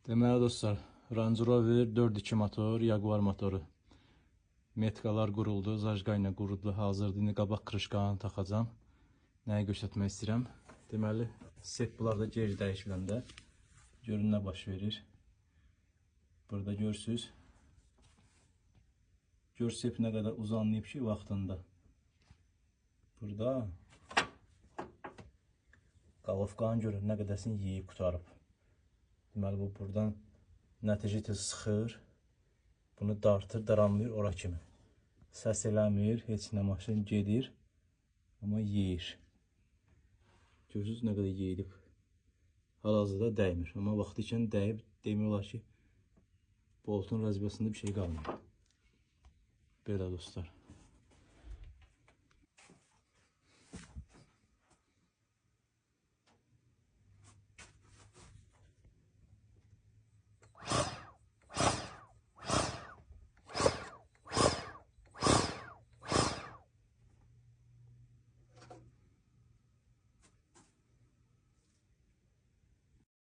Deməli dostlar, Range Rover 4.2 motor, Jaguar motoru. Metkalar quruldu, zajqa ilə quruldu, hazırdır. İndi qabaq krışkanı taxacam. Nəyi göstərmək istəyirəm? Deməli, set bunlarda geri dəyişiləndə görün nə baş verir. Burada görürsünüz. Gör sep nə qədər uzanlayıb ki, vaxtında. Burada qalovqanı görün, nə qədəsini yeyib qutarıb. Deməli, bu buradan nəticə sıxır. Bunu dartır, daramlayır ora kimi. Səs eləmir, heç nə, maşın gedir. Amma yeyir. Görürsünüz nə qədər yeyilib. Hal-hazırda dəymir. Amma vaxtı ikən dəyib, demək olar ki, boltun razibasında bir şey qalmır. Belə dostlar.